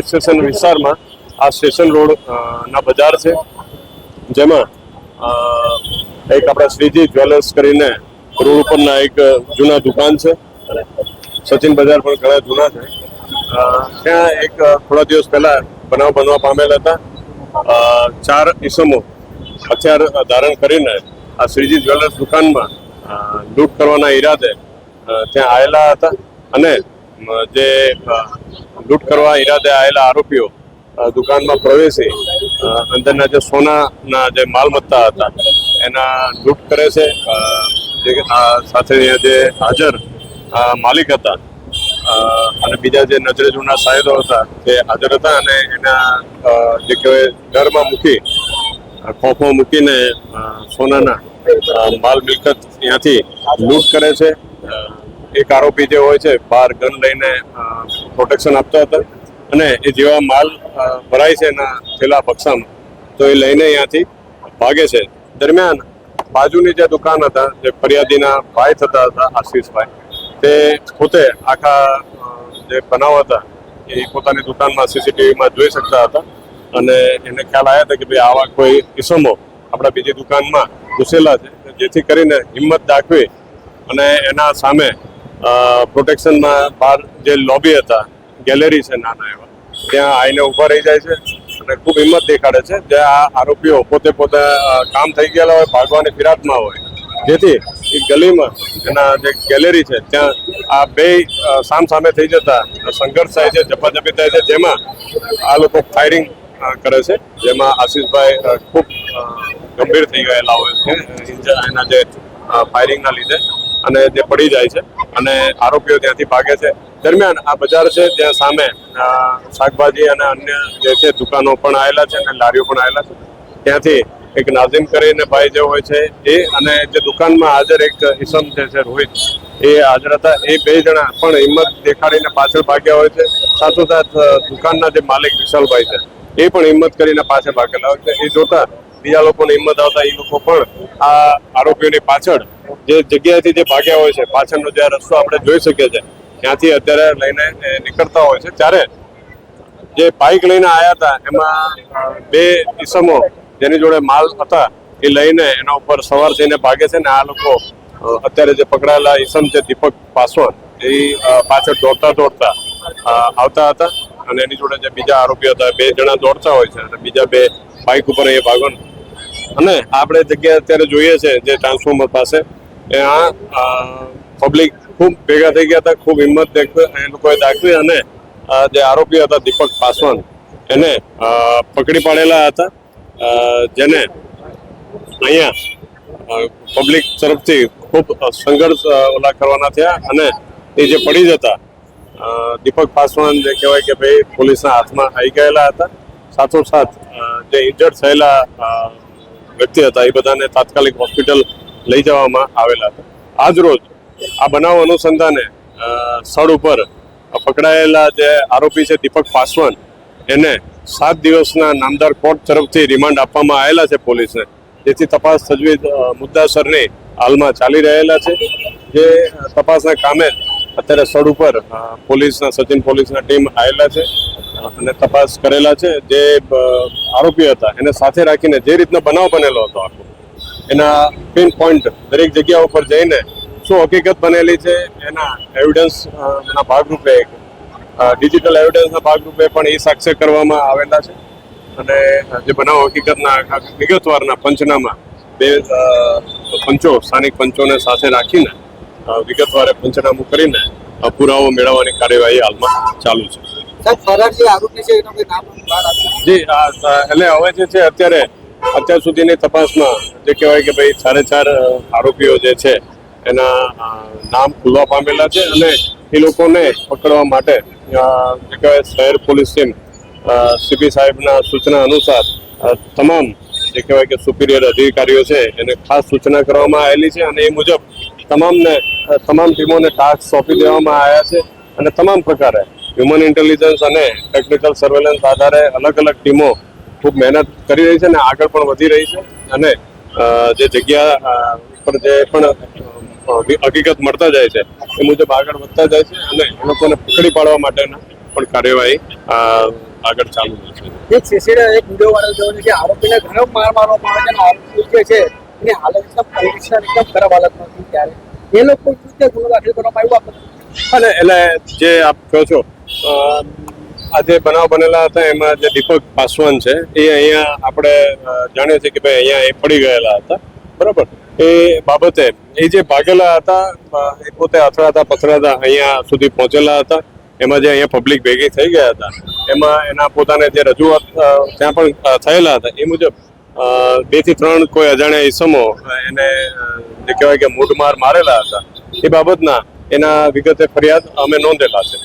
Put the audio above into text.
Police station વિસ્તારમાં આ station road ના બજાર છે, જેમાં એક આપણા શ્રીજી જ્વેલર્સ કરીને રોડ ઉપરના એક જૂના દુકાન છે. સચિન બજાર પણ ઘણા જૂના છે. ત્યાં એક થોડા દિવસ પહેલા બનાવ બનવા પામેલ હતા. 4 ઈસમો હથિયાર ધારણ કરીને આ શ્રીજી જ્વેલર્સ દુકાનમાં લૂંટ કરવાના ઈરાદે ત્યાં આવેલા હતા અને જે લૂંટ કરવા ઈરાદે આવેલા આરોપીઓ દુકાનમાં પ્રવેશી અંદરના જે સોનાના જે માલમત્તા હતા એના લૂંટ કરે છે. સાથે જે હાજર માલિક હતા અને બીજા જે નજરે જૂના સાહેબો હતા તે હાજર હતા અને એના જે કહેવાય ઘરમાં મૂકી ખોફો મૂકીને સોનાના માલ મિલકત ત્યાંથી લૂંટ કરે છે. એક આરોપી જે હોય છે બહાર ગન લઈને પ્રોટેક્શન આપતો હતો અને એ જેવા માલ ભરાય છે એના થેલા બક્સામાં તો એ લઈને અહીંયાથી ભાગે છે. દરમિયાન બાજુની જે દુકાન હતા જે ફરિયાદીના ભાઈ થતા હતા આશીષભાઈ, તે પોતે આખા જે બનાવ હતા એ પોતાની દુકાનમાં સીસીટીવીમાં જોઈ શકતા હતા અને એને ખ્યાલ આવ્યા હતા કે ભાઈ આવા કોઈ કિસ્સામાં આપણા બીજી દુકાનમાં ઘૂસેલા છે, જેથી કરીને હિંમત દાખવી અને એના સામે પ્રોટેક્શનમાં બહાર જે લોબી હતા, ગેલેરી છે નાના એવા, ત્યાં આવીને ઊભા રહી જાય છે અને ખૂબ હિંમત દેખાડે છે. જે આ આરોપીઓ પોતે કામ થઈ ગયેલા હોય, ભાગવાની ફિરાકમાં હોય, જેથી એ ગલીમાં એના જે ગેલેરી છે ત્યાં આ બે સામે થઈ જતા સંઘર્ષ થાય છે, ઝપાઝપી થાય છે, જેમાં આ લોકો ફાયરિંગ કરે છે, જેમાં આશીષભાઈ ખૂબ ગંભીર થઈ ગયેલા હોય છે એના જે ફાયરિંગના લીધે અને જે પડી જાય છે અને આરોપીઓ ત્યાંથી ભાગે છે. દરમિયાન આ બજાર છે ત્યાં સામે શાકભાજી અને અન્ય જે છે દુકાનો પણ આવેલા છે અને લારીઓ પણ આવેલા છે. ત્યાંથી એક નાઝીમ કરીને ભાઈ જે હોય છે એ અને જે દુકાનમાં હાજર એક ઈસમ જે છે રોહિત, એ હાજર હતા. એ 2 જણા પણ હિંમત દેખાડીને પાછળ ભાગ્યા હોય છે. સાથોસાથ દુકાનના જે માલિક વિશાલભાઈ છે એ પણ હિંમત કરીને પાછળ ભાગેલા હોય છે. એ જોતા બીજા લોકોને હિંમત આવતા એ લોકો પણ આ આરોપીઓની પાછળ જે જગ્યાએથી જે ભાગ્યા હોય છે, પાછળનો જે રસ્તો આપણે જોઈ શકીએ છીએ ત્યાંથી અત્યારે લઈને નીકળતા હોય છે. ત્યારે જે બાઇક લઈને આવ્યા હતા એમાં 2 ઈસમો જેની જોડે માલ હતા એ લઈને એના ઉપર સવાર થઈને ભાગે છે ને આ લોકો અત્યારે જે પકડાયેલા ઈસમ છે દીપક પાસવાન, એ પાછળ દોડતા આવતા હતા અને એની જોડે જે બીજા આરોપીઓ હતા 2 જણા દોડતા હોય છે અને બીજા 2 બાઇક ઉપર એ ભાગવાનું. અને આપણે જગ્યા અત્યારે જોઈએ છે જે ટ્રાન્સફોર્મર પાસે, ત્યાં પબ્લિક ખૂબ ભેગા થઈ ગયા હતા, ખૂબ હિંમત એ લોકોએ દાખવી અને જે આરોપી હતા દીપક પાસવાન એને પકડી પાડેલા હતા, જેને અહીંયા પબ્લિક તરફથી ખૂબ સંઘર્ષ ઓલા કરવાના થયા અને એ જે પડી જતા દીપક પાસવાન જે કહેવાય કે ભાઈ પોલીસના હાથમાં આવી ગયેલા હતા. સાથોસાથ જે ઇન્જર્ડ થયેલા વ્યક્તિ હતા એ બધાને તાત્કાલિક હોસ્પિટલ લઈ જવામાં આવેલા હતા. આજ રોજ આ બનાવ અનુસંધાને સ્થળ ઉપર પકડાયેલા જે આરોપી છે દીપક પાસવાન, એને 7 દિવસના નામદાર કોર્ટ તરફથી રિમાન્ડ આપવામાં આવેલા છે પોલીસને, જેથી તપાસ તજવીજ મુદ્દાસરની હાલમાં ચાલી રહેલા છે. જે તપાસના કામે અત્યારે સ્થળ ઉપર સચિન પોલીસના ટીમ આવેલા છે અને તપાસ કરેલા છે. જે આરોપી હતા એને સાથે રાખીને જે રીતના બનાવ બનેલો હતો આખો, એના પિન પોઈન્ટ દરેક જગ્યા ઉપર જઈને શું હકીકત બનેલી છે એના એવિડન્સના ભાગરૂપે, ડિજિટલ એવિડન્સના ભાગરૂપે પણ એ સાક્ષ્ય કરવામાં આવેલા છે અને જે બનાવ હકીકતના વિગતવારના પંચનામા 2 પંચો, સ્થાનિક પંચોને સાથે રાખીને વિગતવારે પંચનામું કરીને પુરાવો મેળવવાની કાર્યવાહી હાલમાં ચાલુ છે. જી, એટલે હવે જે છે અત્યાર સુધીની તપાસમાં જે કહેવાય કે ભાઈ 4 આરોપીઓ જે છે એના નામ ખુલવા પામેલા છે અને એ લોકોને પકડવા માટે જે કહેવાય શહેર પોલીસ ટીમ સીપી સાહેબના સૂચના અનુસાર તમામ જે કહેવાય કે સુપિરિયર અધિકારીઓ છે એને ખાસ સૂચના કરવામાં આવેલી છે અને એ મુજબ તમામ ટીમોને ટાસ્ક સોંપી દેવામાં આવ્યા છે અને તમામ પ્રકારે હ્યુમન ઇન્ટેલિજન્સ અને ટેકનિકલ સર્વેલન્સ આધારે અલગ ટીમો ખૂબ મહેનત કરી રહી છે અને આગળ પણ વધી રહી છે અને જે જગ્યા પર જે પણ હકીકત મળતા જાય છે એ મુજબ આગળ વધતા જાય છે અને એ લોકોને પકડી પાડવા માટેના પણ કાર્યવાહી આગળ ચાલુ રહેશે. એક સીસીટીવી એક વિડીયો વાયરલ થયો છે કે આરોપીને ઘણો માર મારવામાં આવે છે અને આરોપી જે છે એની હાલત એકદમ કન્ડિશન એકદમ ખરાબ હાલતમાં હતી ત્યારે એ લોકો વિરુદ્ધ ગુનો દાખલ કરવામાં આવ્યો આપણે. અને એટલે જે આપ કહો છો આજે બનાવ બનેલા હતા એમાં જે દીપક પાસવાન છે એ અહીંયા આપણે જાણીએ છીએ કે ભાઈ અહીંયા એ પડી ગયેલા હતા, બરાબર. એ બાબતે એ જે ભાગેલા હતા એ પોતે અથડાતા પથડાતા અહીંયા સુધી પહોંચેલા હતા. એમાં જે અહીંયા પબ્લિક ભેગી થઈ ગયા હતા એમાં એના પોતાને જે રજૂઆત ત્યાં પણ થયેલા હતા એ મુજબ 2 થી 3 કોઈ અજાણ્યા ઈસમો એને જે કહેવાય કે મૂઢમાર મારેલા હતા એ બાબતના એના વિગતે ફરિયાદ અમે નોંધેલા છે.